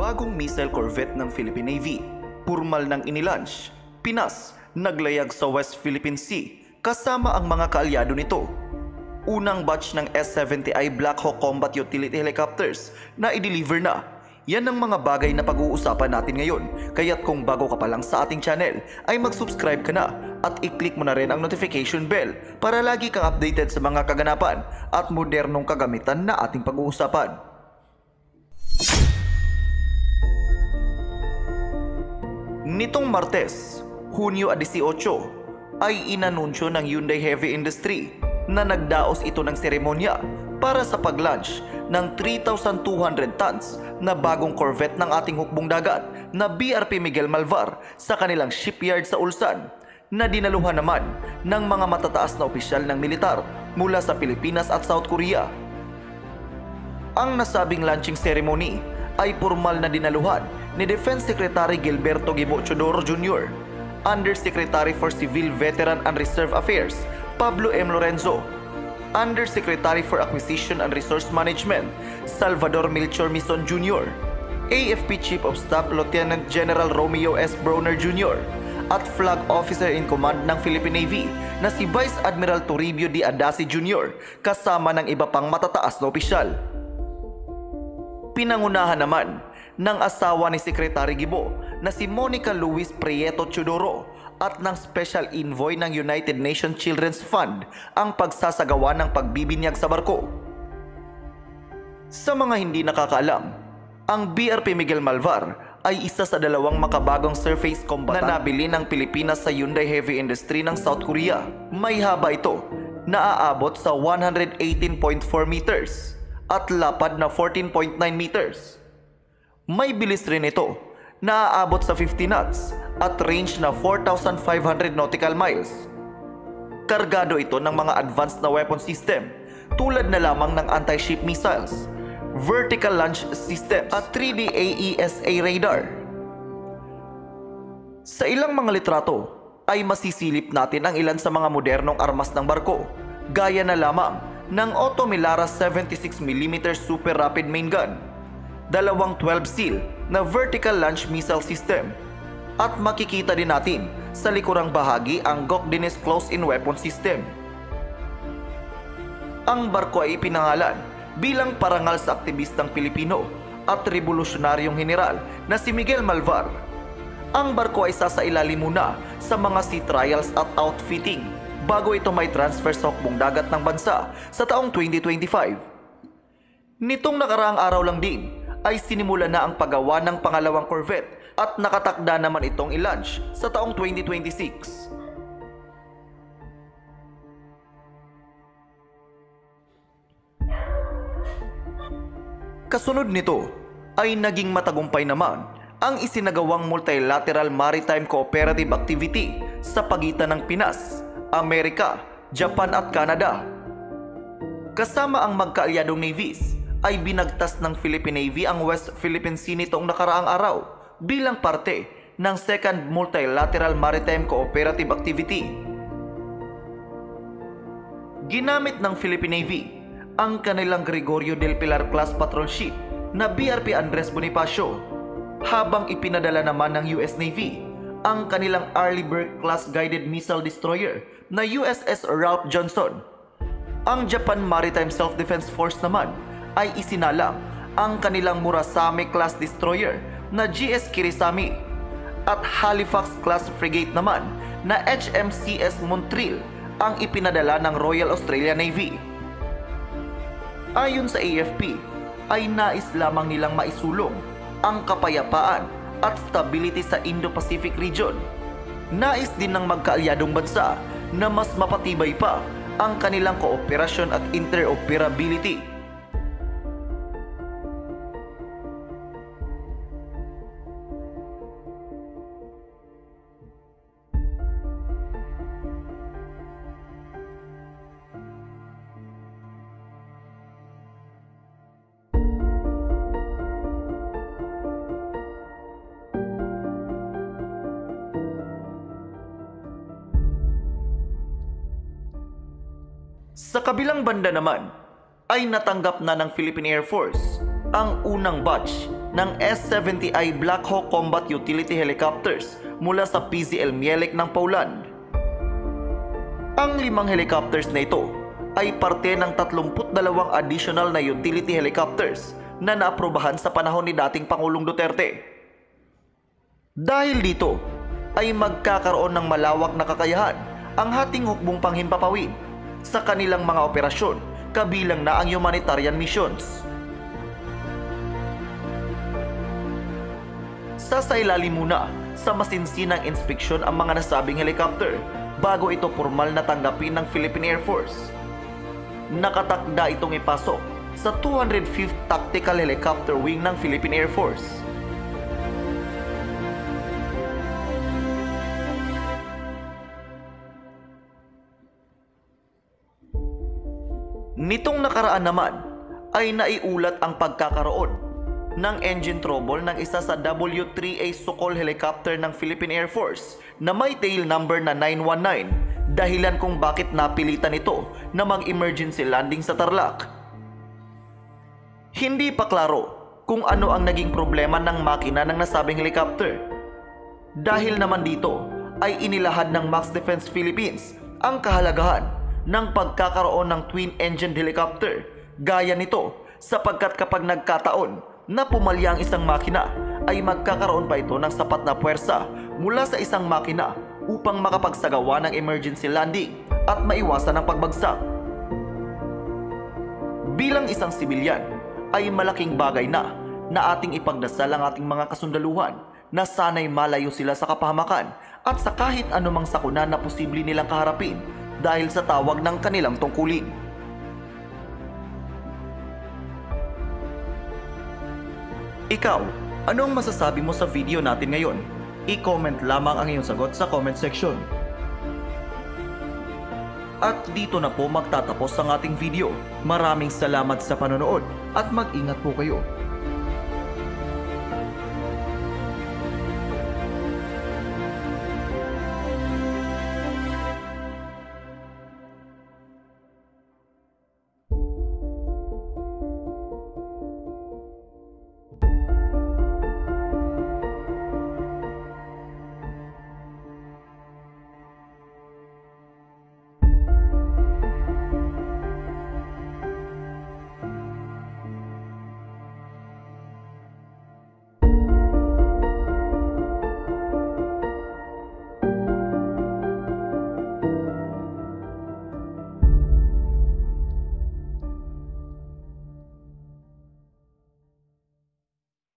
Bagong missile corvette ng Philippine Navy, purmal ng inilaunch. Pinas, naglayag sa West Philippine Sea kasama ang mga kaalyado nito. Unang batch ng S-70I Black Hawk Combat Utility Helicopters na i-deliver na. Yan ang mga bagay na pag-uusapan natin ngayon. Kaya't kung bago ka pa lang sa ating channel, ay mag-subscribe ka na at i-click mo na rin ang notification bell para lagi kang updated sa mga kaganapan at modernong kagamitan na ating pag-uusapan. Nitong Martes, Hunyo 18, ay inanunsyo ng Hyundai Heavy Industry na nagdaos ito ng seremonya para sa pag-launch ng 3,200 tons na bagong corvette ng ating hukbong dagat na BRP Miguel Malvar sa kanilang shipyard sa Ulsan, na dinaluhan naman ng mga matataas na opisyal ng militar mula sa Pilipinas at South Korea. Ang nasabing launching ceremony ay formal na dinaluhan ni Defense Secretary Gilberto Gibo Chodoro Jr., Undersecretary for Civil, Veteran and Reserve Affairs Pablo M. Lorenzo, Undersecretary for Acquisition and Resource Management Salvador Melchor Mison Jr., AFP Chief of Staff Lieutenant General Romeo S. Broner Jr., at Flag Officer in Command ng Philippine Navy na si Vice Admiral Toribio D. Adasi Jr. kasama ng iba pang matataas na opisyal. Pinangunahan naman ng asawa ni Secretary Gibo na si Monica Luis Prieto Chodoro at ng Special Envoy ng United Nations Children's Fund ang pagsasagawa ng pagbibinyag sa barko. Sa mga hindi nakakaalam, ang BRP Miguel Malvar ay isa sa dalawang makabagong surface combatant na nabili ng Pilipinas sa Hyundai Heavy Industry ng South Korea. May haba ito na aabot sa 118.4 meters at lapad na 14.9 meters. May bilis rin ito na aabot sa 50 knots at range na 4,500 nautical miles. Kargado ito ng mga advanced na weapon system tulad na lamang ng anti-ship missiles, vertical launch system at 3D AESA radar. Sa ilang mga litrato ay masisilip natin ang ilan sa mga modernong armas ng barko, gaya na lamang ng Otto Melara 76mm Super Rapid Main Gun, dalawang 12 SEAL na vertical launch missile system, at makikita din natin sa likurang bahagi ang Gok Dines Close-in Weapon System. Ang barko ay ipinangalan bilang parangal sa aktivistang Pilipino at revolusyonaryong general na si Miguel Malvar. Ang barko ay sasailalim muna sa mga sea trials at outfitting bago ito may transfer sa hukbong dagat ng bansa sa taong 2025. Nitong nakaraang araw lang din ay sinimula na ang paggawa ng pangalawang corvette at nakatakda naman itong i-launch sa taong 2026. Kasunod nito ay naging matagumpay naman ang isinagawang multilateral maritime cooperative activity sa pagitan ng Pinas, Amerika, Japan at Canada. Kasama ang magkaalyadong navies ay binagtas ng Philippine Navy ang West Philippine Sea nitong nakaraang araw bilang parte ng Second Multilateral Maritime Cooperative Activity. Ginamit ng Philippine Navy ang kanilang Gregorio del Pilar class patrol ship na BRP Andres Bonifacio, habang ipinadala naman ng US Navy ang kanilang Arleigh Burke class guided missile destroyer na USS Ralph Johnson. Ang Japan Maritime Self-Defense Force naman ay isinalang ang kanilang Murasame class destroyer na GS Kirisami at Halifax class frigate naman na HMCS Montreal ang ipinadala ng Royal Australian Navy. Ayon sa AFP, ay nais lamang nilang maisulong ang kapayapaan at stability sa Indo-Pacific region. Nais din ng magkaalyadong bansa na mas mapatibay pa ang kanilang kooperasyon at interoperability. Sa kabilang banda naman, ay natanggap na ng Philippine Air Force ang unang batch ng S-70I Black Hawk Combat Utility Helicopters mula sa PZL Mielec ng Poland. Ang 5 helicopters na ito ay parte ng 32 additional na utility helicopters na naaprubahan sa panahon ni dating Pangulong Duterte. Dahil dito ay magkakaroon ng malawak na kakayahan ang hating hukbong panghimpapawid sa kanilang mga operasyon, kabilang na ang humanitarian missions. Sasailalim muna sa masinsinang inspeksyon ang mga nasabing helicopter bago ito formal na tanggapin ng Philippine Air Force. Nakatakda itong ipasok sa 205th Tactical Helicopter Wing ng Philippine Air Force. Nitong nakaraan naman ay naiulat ang pagkakaroon ng engine trouble ng isa sa W-3A Sukhoi helicopter ng Philippine Air Force na may tail number na 919, dahilan kung bakit napilitan ito na mag-emergency landing sa Tarlac. Hindi pa klaro kung ano ang naging problema ng makina ng nasabing helicopter. Dahil naman dito ay inilahad ng Max Defense Philippines ang kahalagahan ng pagkakaroon ng twin-engined helicopter gaya nito, sapagkat kapag nagkataon na pumalya ang isang makina ay magkakaroon pa ito ng sapat na puwersa mula sa isang makina upang makapagsagawa ng emergency landing at maiwasan ang pagbagsak. Bilang isang sibilyan ay malaking bagay na ating ipagdasal ang ating mga kasundaluhan na sana'y malayo sila sa kapahamakan at sa kahit anumang sakuna na posible nilang kaharapin dahil sa tawag ng kanilang tungkulin. Ikaw, ano ang masasabi mo sa video natin ngayon? I-comment lamang ang iyong sagot sa comment section. At dito na po magtatapos ang ating video. Maraming salamat sa panonood at mag-ingat po kayo.